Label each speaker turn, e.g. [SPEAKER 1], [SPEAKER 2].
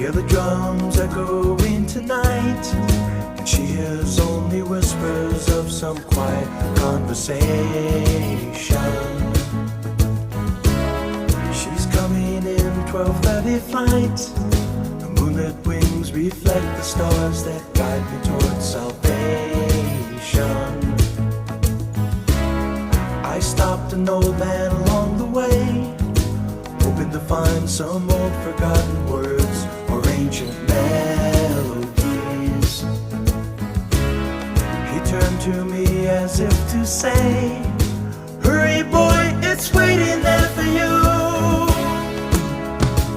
[SPEAKER 1] hear the drums echoing tonight, and she hears only whispers of some quiet conversation. She's coming in 12:30 flight. The moonlit wings reflect the stars that guide me towards salvation. I stopped an old man along the way, hoping to find some old forgotten words or ancient melodies. He turned to me as if to say, "Hurry boy, it's waiting there for you."